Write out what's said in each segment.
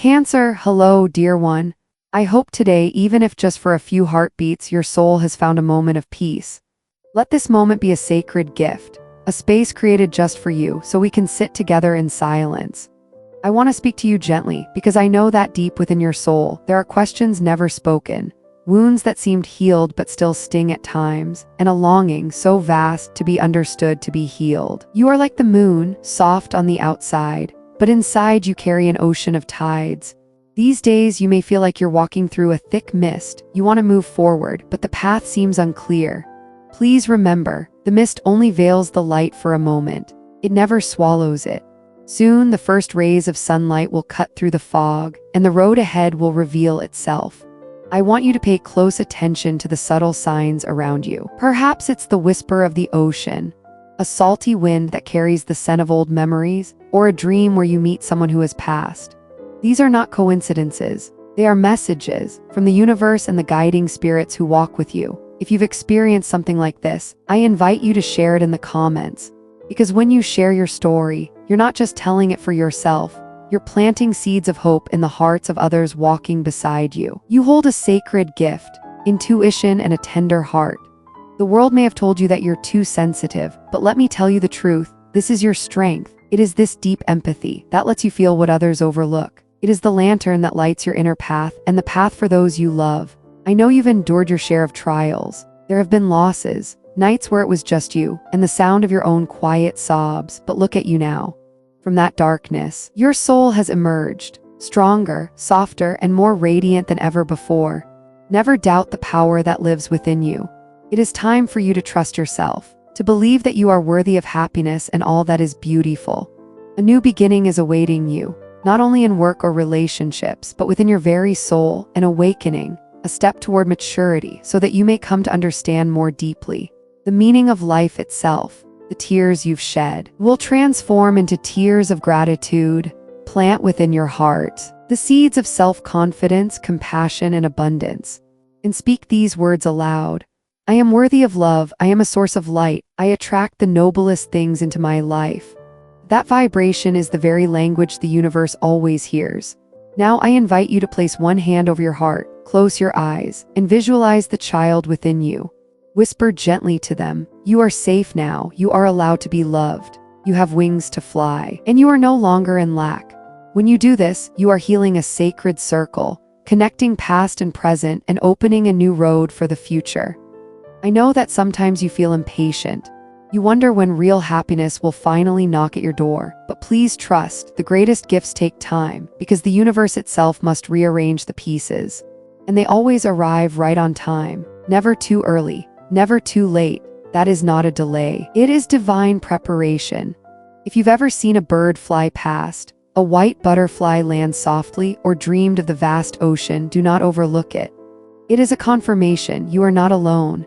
Cancer, hello, dear one. I hope today, even if just for a few heartbeats, your soul has found a moment of peace. Let this moment be a sacred gift, a space created just for you so we can sit together in silence. I want to speak to you gently because I know that deep within your soul, there are questions never spoken, wounds that seemed healed but still sting at times, and a longing so vast to be understood, to be healed. You are like the moon, soft on the outside, but inside you carry an ocean of tides. These days you may feel like you're walking through a thick mist. You want to move forward, but the path seems unclear. Please remember, the mist only veils the light for a moment. It never swallows it. Soon the first rays of sunlight will cut through the fog, and the road ahead will reveal itself. I want you to pay close attention to the subtle signs around you. Perhaps it's the whisper of the ocean, a salty wind that carries the scent of old memories, or a dream where you meet someone who has passed. These are not coincidences. They are messages from the universe and the guiding spirits who walk with you. If you've experienced something like this, I invite you to share it in the comments. Because when you share your story, you're not just telling it for yourself, you're planting seeds of hope in the hearts of others walking beside you. You hold a sacred gift, intuition and a tender heart. The world may have told you that you're too sensitive, but let me tell you the truth, this is your strength. It is this deep empathy that lets you feel what others overlook. It is the lantern that lights your inner path and the path for those you love. I know you've endured your share of trials. There have been losses, nights where it was just you, and the sound of your own quiet sobs, but look at you now. From that darkness, your soul has emerged, stronger, softer, and more radiant than ever before. Never doubt the power that lives within you. It is time for you to trust yourself, to believe that you are worthy of happiness and all that is beautiful. A new beginning is awaiting you, not only in work or relationships, but within your very soul, an awakening, a step toward maturity so that you may come to understand more deeply the meaning of life itself. The tears you've shed will transform into tears of gratitude. Plant within your heart the seeds of self-confidence, compassion, and abundance, and speak these words aloud. I am worthy of love. I am a source of light. I attract the noblest things into my life. That vibration is the very language the universe always hears. Now I invite you to place one hand over your heart, close your eyes, and visualize the child within you. Whisper gently to them, you are safe now. You are allowed to be loved. You have wings to fly, and you are no longer in lack. When you do this, you are healing a sacred circle, connecting past and present and opening a new road for the future. I know that sometimes you feel impatient. You wonder when real happiness will finally knock at your door, but please trust, the greatest gifts take time, because the universe itself must rearrange the pieces. And they always arrive right on time, never too early, never too late. That is not a delay. It is divine preparation. If you've ever seen a bird fly past, a white butterfly land softly, or dreamed of the vast ocean, do not overlook it. It is a confirmation you are not alone.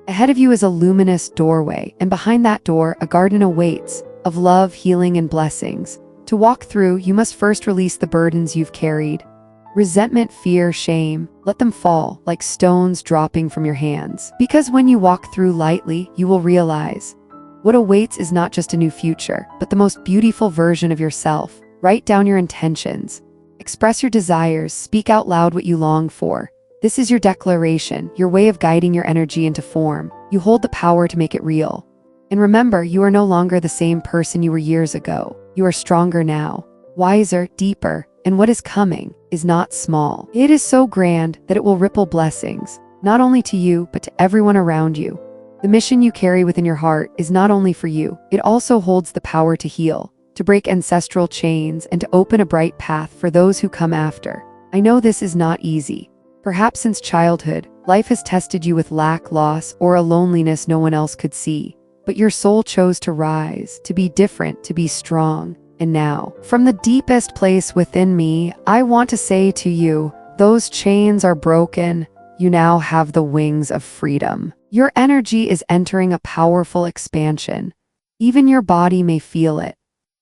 Ahead of you is a luminous doorway, and behind that door, a garden awaits, of love, healing, and blessings. To walk through, you must first release the burdens you've carried. Resentment, fear, shame, let them fall like stones dropping from your hands. Because when you walk through lightly, you will realize what awaits is not just a new future, but the most beautiful version of yourself. Write down your intentions. Express your desires, speak out loud what you long for. This is your declaration, your way of guiding your energy into form. You hold the power to make it real. And remember, you are no longer the same person you were years ago. You are stronger now, wiser, deeper, and what is coming is not small. It is so grand that it will ripple blessings, not only to you, but to everyone around you. The mission you carry within your heart is not only for you, it also holds the power to heal, to break ancestral chains, and to open a bright path for those who come after. I know this is not easy. Perhaps since childhood, life has tested you with lack, loss, or a loneliness no one else could see. But your soul chose to rise, to be different, to be strong. And now, from the deepest place within me, I want to say to you, those chains are broken. You now have the wings of freedom. Your energy is entering a powerful expansion. Even your body may feel it.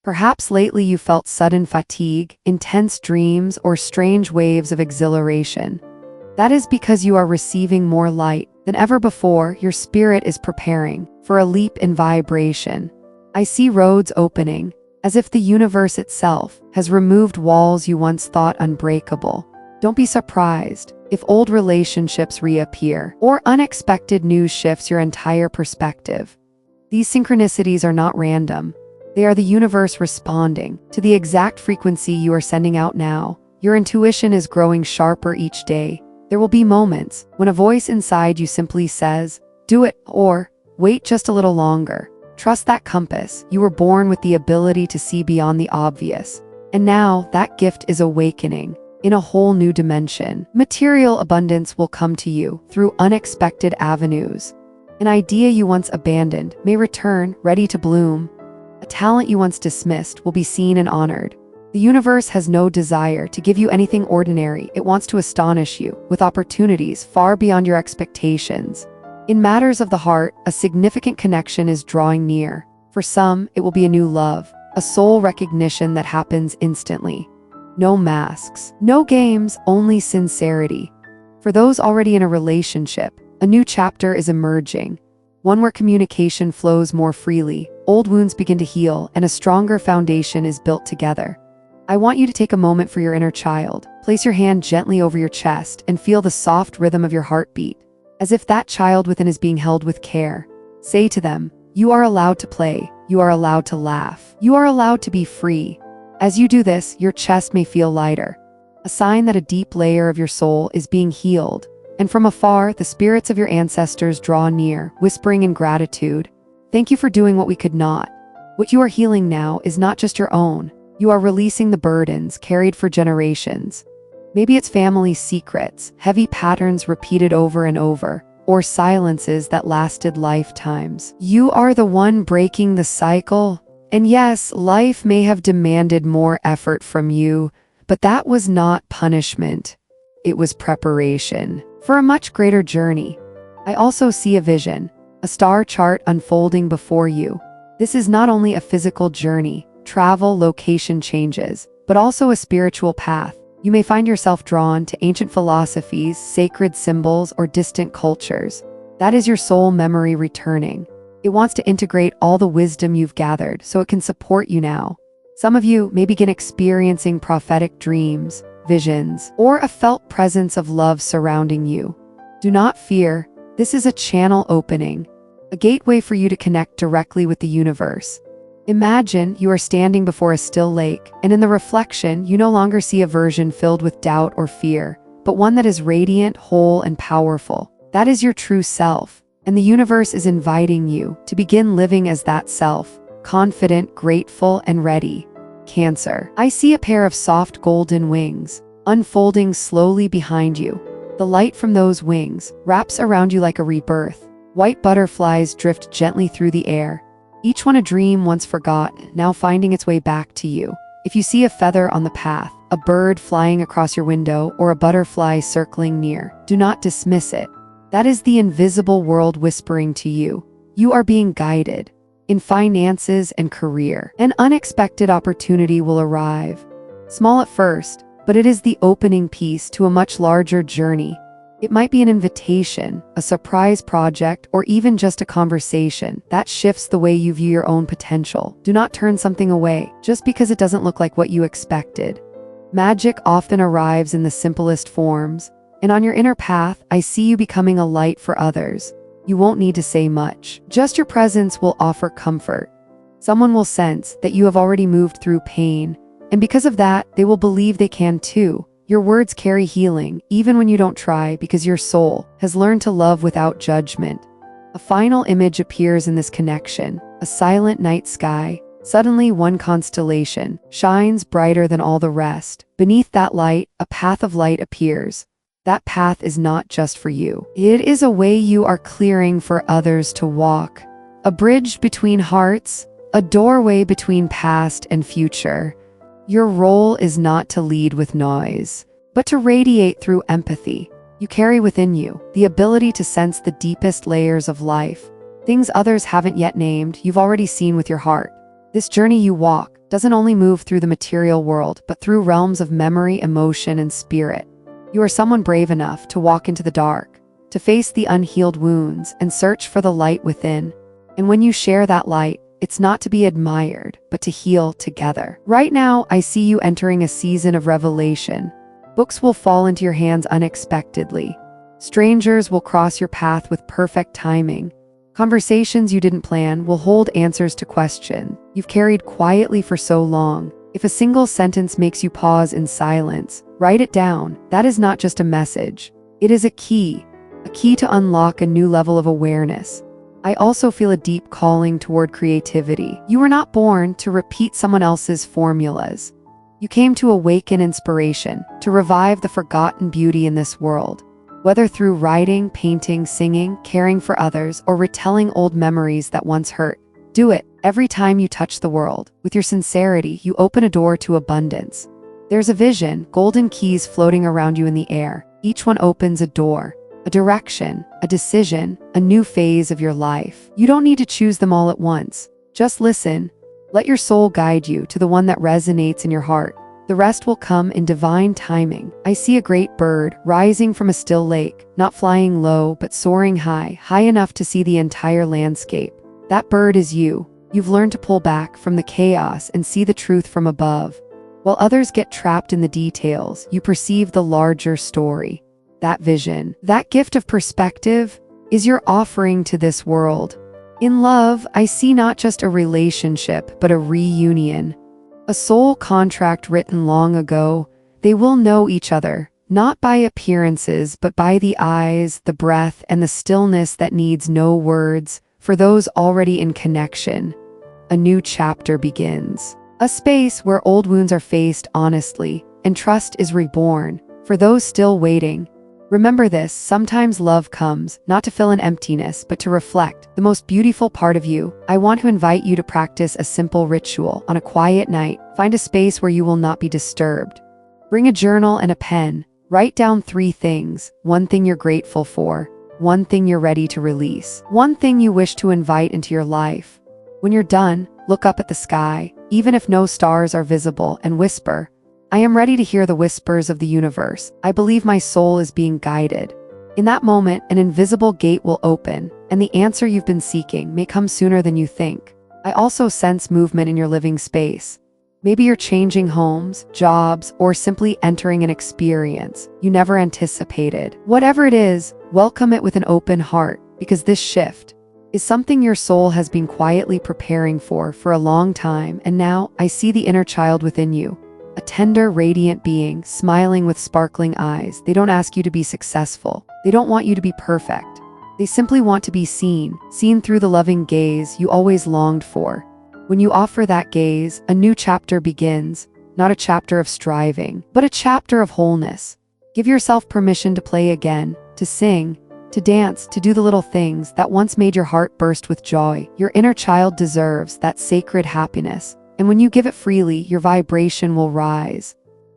Perhaps lately you felt sudden fatigue, intense dreams, or strange waves of exhilaration. That is because you are receiving more light than ever before. Your spirit is preparing for a leap in vibration. I see roads opening, as if the universe itself has removed walls you once thought unbreakable. Don't be surprised if old relationships reappear or unexpected news shifts your entire perspective. These synchronicities are not random. They are the universe responding to the exact frequency you are sending out now. Your intuition is growing sharper each day. There will be moments when a voice inside you simply says, "Do it," or "Wait just a little longer." Trust that compass. You were born with the ability to see beyond the obvious. And now that gift is awakening in a whole new dimension. Material abundance will come to you through unexpected avenues. An idea you once abandoned may return, ready to bloom. A talent you once dismissed will be seen and honored. The universe has no desire to give you anything ordinary. It wants to astonish you with opportunities far beyond your expectations. In matters of the heart, a significant connection is drawing near. For some, it will be a new love, a soul recognition that happens instantly. No masks, no games, only sincerity. For those already in a relationship, a new chapter is emerging, one where communication flows more freely, old wounds begin to heal, and a stronger foundation is built together. I want you to take a moment for your inner child. Place your hand gently over your chest and feel the soft rhythm of your heartbeat, as if that child within is being held with care. Say to them, "You are allowed to play, you are allowed to laugh, you are allowed to be free." As you do this, your chest may feel lighter, a sign that a deep layer of your soul is being healed. And from afar, the spirits of your ancestors draw near, whispering in gratitude, "Thank you for doing what we could not." What you are healing now is not just your own. You are releasing the burdens carried for generations. Maybe it's family secrets, heavy patterns repeated over and over, or silences that lasted lifetimes. You are the one breaking the cycle. And yes, life may have demanded more effort from you, but that was not punishment. It was preparation for a much greater journey. I also see a vision, a star chart unfolding before you. This is not only a physical journey, travel, location changes, but also a spiritual path. You may find yourself drawn to ancient philosophies, sacred symbols, or distant cultures. That is your soul memory returning. It wants to integrate all the wisdom you've gathered so it can support you now. Some of you may begin experiencing prophetic dreams, visions, or a felt presence of love surrounding you. Do not fear. This is a channel opening, a gateway for you to connect directly with the universe. Imagine you are standing before a still lake, and in the reflection, you no longer see a version filled with doubt or fear, but one that is radiant, whole, and powerful. That is your true self, and the universe is inviting you to begin living as that self, confident, grateful, and ready. Cancer. I see a pair of soft golden wings, unfolding slowly behind you. The light from those wings wraps around you like a rebirth. White butterflies drift gently through the air, each one a dream once forgot, now finding its way back to you. If you see a feather on the path, a bird flying across your window, or a butterfly circling near, do not dismiss it. That is the invisible world whispering to you. You are being guided. In finances and career, an unexpected opportunity will arrive. Small at first, but it is the opening piece to a much larger journey. It might be an invitation, a surprise project, or even just a conversation that shifts the way you view your own potential. Do not turn something away just because it doesn't look like what you expected. Magic often arrives in the simplest forms, and on your inner path, I see you becoming a light for others. You won't need to say much. Just your presence will offer comfort. Someone will sense that you have already moved through pain, and because of that, they will believe they can too. Your words carry healing, even when you don't try, because your soul has learned to love without judgment. A final image appears in this connection, a silent night sky. Suddenly, one constellation shines brighter than all the rest. Beneath that light, a path of light appears. That path is not just for you. It is a way you are clearing for others to walk. A bridge between hearts, a doorway between past and future. Your role is not to lead with noise, but to radiate through empathy. You carry within you the ability to sense the deepest layers of life. Things others haven't yet named, you've already seen with your heart. This journey you walk doesn't only move through the material world, but through realms of memory, emotion, and spirit. You are someone brave enough to walk into the dark, to face the unhealed wounds, and search for the light within. And when you share that light, it's not to be admired, but to heal together. Right now, I see you entering a season of revelation. Books will fall into your hands unexpectedly. Strangers will cross your path with perfect timing. Conversations you didn't plan will hold answers to questions you've carried quietly for so long. If a single sentence makes you pause in silence, write it down. That is not just a message. It is a key to unlock a new level of awareness. I also feel a deep calling toward creativity. You were not born to repeat someone else's formulas. You came to awaken inspiration, to revive the forgotten beauty in this world. Whether through writing, painting, singing, caring for others, or retelling old memories that once hurt, do it. Every time you touch the world, with your sincerity, you open a door to abundance. There's a vision, golden keys floating around you in the air. Each one opens a door, a direction, a decision, a new phase of your life. You don't need to choose them all at once. Just listen. Let your soul guide you to the one that resonates in your heart. The rest will come in divine timing. I see a great bird rising from a still lake, not flying low, but soaring high, high enough to see the entire landscape. That bird is you. You've learned to pull back from the chaos and see the truth from above. While others get trapped in the details, you perceive the larger story. That vision, that gift of perspective, is your offering to this world. In love, I see not just a relationship, but a reunion. A soul contract written long ago. They will know each other, not by appearances, but by the eyes, the breath, and the stillness that needs no words. For those already in connection, a new chapter begins. A space where old wounds are faced honestly, and trust is reborn. For those still waiting, remember this: sometimes love comes, not to fill an emptiness, but to reflect the most beautiful part of you. I want to invite you to practice a simple ritual on a quiet night. Find a space where you will not be disturbed. Bring a journal and a pen. Write down 3 things. 1 thing you're grateful for. 1 thing you're ready to release. 1 thing you wish to invite into your life. When you're done, look up at the sky, even if no stars are visible, and whisper, "I am ready to hear the whispers of the universe. I believe my soul is being guided." In that moment, an invisible gate will open, and the answer you've been seeking may come sooner than you think. I also sense movement in your living space. Maybe you're changing homes, jobs, or simply entering an experience you never anticipated. Whatever it is, welcome it with an open heart, because this shift is something your soul has been quietly preparing for a long time. And now, I see the inner child within you. A tender, radiant being, smiling with sparkling eyes. They don't ask you to be successful. They don't want you to be perfect. They simply want to be seen through the loving gaze you always longed for. When you offer that gaze, a new chapter begins. Not a chapter of striving, but a chapter of wholeness. Give yourself permission to play again, to sing, to dance, to do the little things that once made your heart burst with joy. Your inner child deserves that sacred happiness. And when you give it freely, your vibration will rise.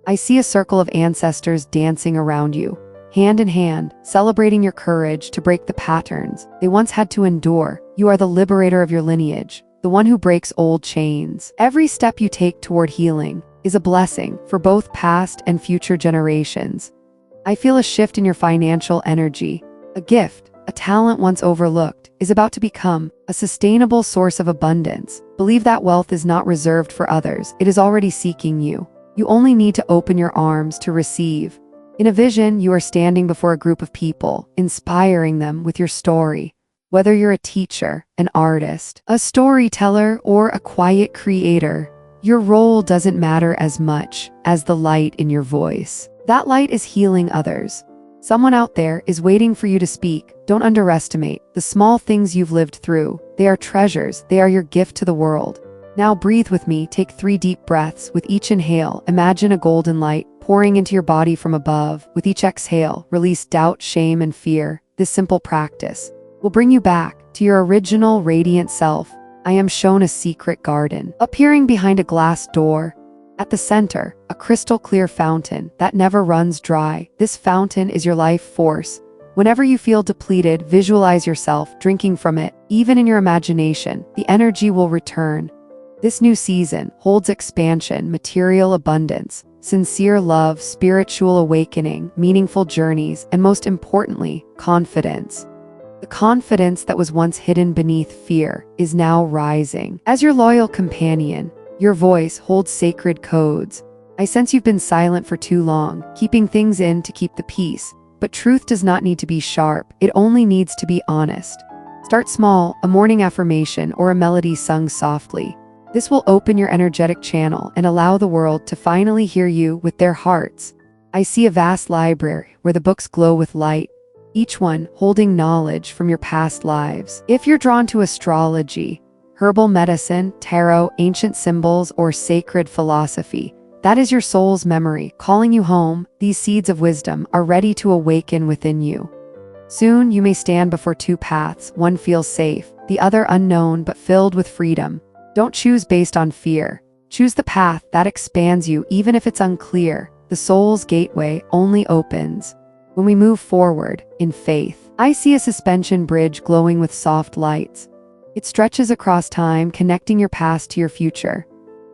I see a circle of ancestors dancing around you, hand in hand, celebrating your courage to break the patterns they once had to endure. You are the liberator of your lineage, the one who breaks old chains. Every step you take toward healing is a blessing for both past and future generations. I feel a shift in your financial energy. A gift, a talent once overlooked, is about to become a sustainable source of abundance. Believe that wealth is not reserved for others. It is already seeking you. You only need to open your arms to receive. In a vision, you are standing before a group of people, inspiring them with your story. Whether you're a teacher, an artist, a storyteller, or a quiet creator, your role doesn't matter as much as the light in your voice. That light is healing others. Someone out there is waiting for you to speak. Don't underestimate the small things you've lived through. They are treasures. They are your gift to the world. Now breathe with me. Take 3 deep breaths. With each inhale, imagine a golden light pouring into your body from above. With each exhale, release doubt, shame, and fear. This simple practice will bring you back to your original radiant self. I am shown a secret garden, appearing behind a glass door. At the center, a crystal clear fountain that never runs dry. This fountain is your life force. Whenever you feel depleted, visualize yourself drinking from it. Even in your imagination, the energy will return. This new season holds expansion, material abundance, sincere love, spiritual awakening, meaningful journeys, and most importantly, confidence. The confidence that was once hidden beneath fear is now rising. As your loyal companion, your voice holds sacred codes. I sense you've been silent for too long, keeping things in to keep the peace. But truth does not need to be sharp, it only needs to be honest. Start small, a morning affirmation or a melody sung softly. This will open your energetic channel and allow the world to finally hear you with their hearts. I see a vast library where the books glow with light, each one holding knowledge from your past lives. If you're drawn to astrology, herbal medicine, tarot, ancient symbols, or sacred philosophy, that is your soul's memory calling you home. These seeds of wisdom are ready to awaken within you. Soon you may stand before two paths, one feels safe, the other unknown but filled with freedom. Don't choose based on fear. Choose the path that expands you even if it's unclear. The soul's gateway only opens when we move forward in faith. I see a suspension bridge glowing with soft lights. It stretches across time, connecting your past to your future.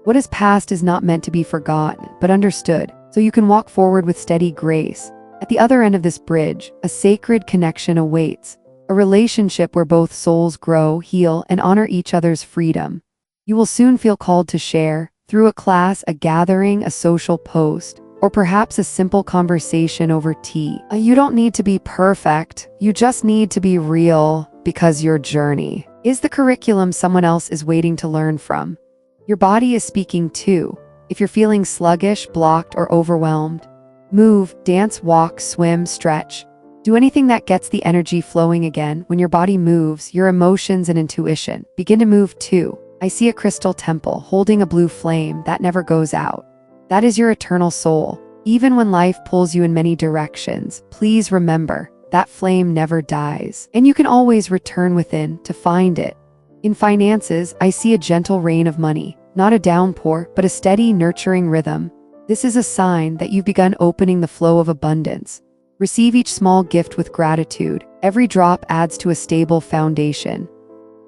What is past is not meant to be forgotten, but understood, so you can walk forward with steady grace. At the other end of this bridge, a sacred connection awaits, a relationship where both souls grow, heal, and honor each other's freedom. You will soon feel called to share, through a class, a gathering, a social post, or perhaps a simple conversation over tea. You don't need to be perfect, you just need to be real, because your journey is the curriculum someone else is waiting to learn from. Your body is speaking too. If you're feeling sluggish, blocked, or overwhelmed, move, dance, walk, swim, stretch. Do anything that gets the energy flowing again. When your body moves, your emotions and intuition begin to move too. I see a crystal temple holding a blue flame that never goes out. That is your eternal soul. Even when life pulls you in many directions, please remember that flame never dies, and you can always return within to find it. In finances, I see a gentle rain of money, not a downpour, but a steady, nurturing rhythm. This is a sign that you've begun opening the flow of abundance. Receive each small gift with gratitude. Every drop adds to a stable foundation.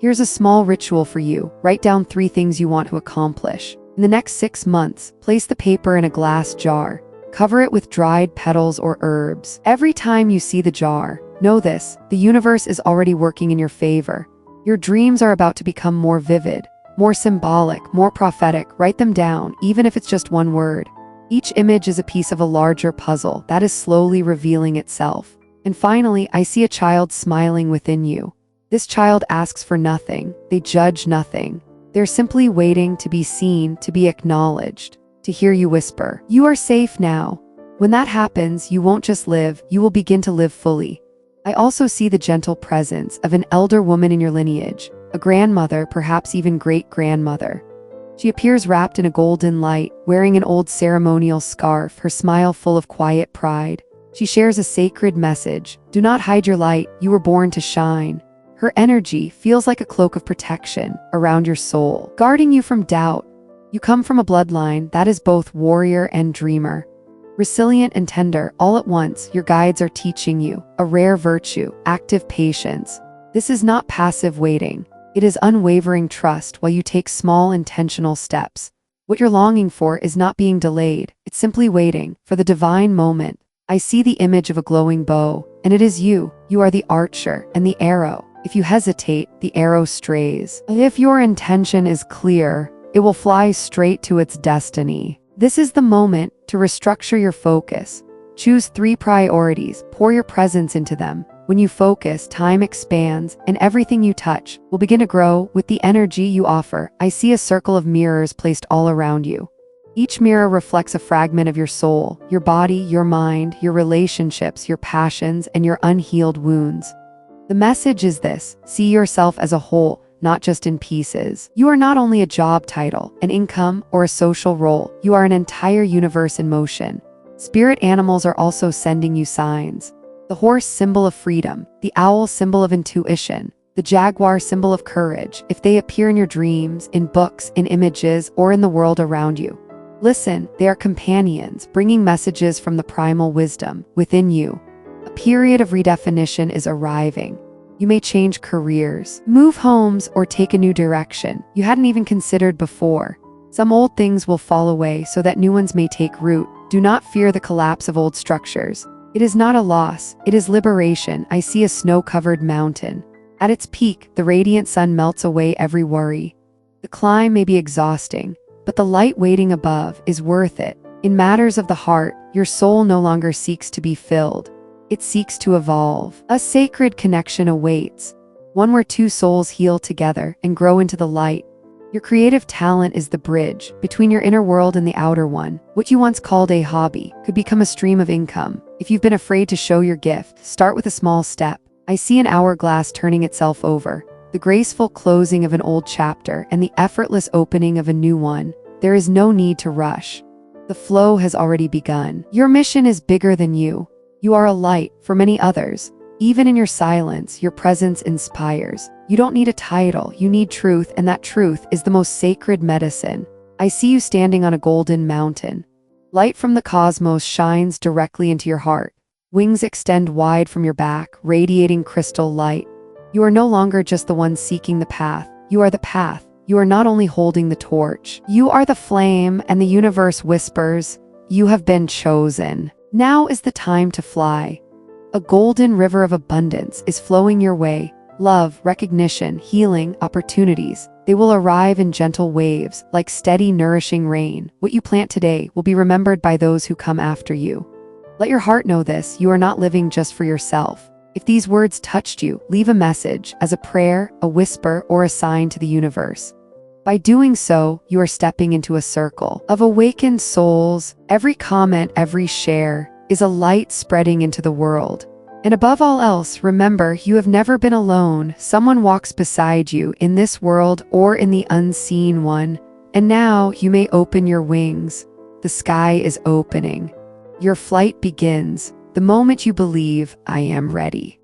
Here's a small ritual for you. Write down 3 things you want to accomplish. In the next 6 months, place the paper in a glass jar. Cover it with dried petals or herbs. Every time you see the jar, know this: the universe is already working in your favor. Your dreams are about to become more vivid, more symbolic, more prophetic. Write them down, even if it's just one word. Each image is a piece of a larger puzzle that is slowly revealing itself. And finally, I see a child smiling within you. This child asks for nothing. They judge nothing. They're simply waiting to be seen, to be acknowledged, to hear you whisper, "You are safe now." When that happens, you won't just live, you will begin to live fully. I also see the gentle presence of an elder woman in your lineage, a grandmother, perhaps even great-grandmother. She appears wrapped in a golden light, wearing an old ceremonial scarf, her smile full of quiet pride. She shares a sacred message: do not hide your light, you were born to shine. Her energy feels like a cloak of protection around your soul, guarding you from doubt. You come from a bloodline that is both warrior and dreamer. Resilient and tender, all at once, your guides are teaching you a rare virtue: active patience. This is not passive waiting. It is unwavering trust while you take small intentional steps. What you're longing for is not being delayed, it's simply waiting for the divine moment. I see the image of a glowing bow, and it is you. You are the archer and the arrow. If you hesitate, the arrow strays. If your intention is clear, it will fly straight to its destiny. This is the moment to restructure your focus. Choose 3 priorities, pour your presence into them. When you focus, time expands, and everything you touch will begin to grow with the energy you offer. I see a circle of mirrors placed all around you. Each mirror reflects a fragment of your soul, your body, your mind, your relationships, your passions, and your unhealed wounds. The message is this: see yourself as a whole, not just in pieces. You are not only a job title, an income, or a social role. You are an entire universe in motion. Spirit animals are also sending you signs. The horse, symbol of freedom; the owl, symbol of intuition; the jaguar, symbol of courage. If they appear in your dreams, in books, in images, or in the world around you, listen. They are companions, bringing messages from the primal wisdom within you. A period of redefinition is arriving. You may change careers, move homes, or take a new direction you hadn't even considered before. Some old things will fall away so that new ones may take root. Do not fear the collapse of old structures. It is not a loss, it is liberation. I see a snow-covered mountain. At its peak, the radiant sun melts away every worry. The climb may be exhausting, but the light waiting above is worth it. In matters of the heart, your soul no longer seeks to be filled. It seeks to evolve. A sacred connection awaits, one where two souls heal together and grow into the light. Your creative talent is the bridge between your inner world and the outer one. What you once called a hobby could become a stream of income. If you've been afraid to show your gift, start with a small step. I see an hourglass turning itself over, the graceful closing of an old chapter and the effortless opening of a new one. There is no need to rush. The flow has already begun. Your mission is bigger than you. You are a light for many others. Even in your silence, your presence inspires. You don't need a title, you need truth, and that truth is the most sacred medicine. I see you standing on a golden mountain. Light from the cosmos shines directly into your heart. Wings extend wide from your back, radiating crystal light. You are no longer just the one seeking the path. You are the path. You are not only holding the torch, you are the flame, and the universe whispers, "You have been chosen." Now is the time to fly. A golden river of abundance is flowing your way. Love, recognition, healing, opportunities. They will arrive in gentle waves, like steady, nourishing rain. What you plant today will be remembered by those who come after you. Let your heart know this: you are not living just for yourself. If these words touched you, leave a message as a prayer, a whisper, or a sign to the universe. By doing so, you are stepping into a circle of awakened souls. Every comment, every share is a light spreading into the world. And above all else, remember, you have never been alone. Someone walks beside you in this world or in the unseen one. And now you may open your wings. The sky is opening. Your flight begins the moment you believe, "I am ready."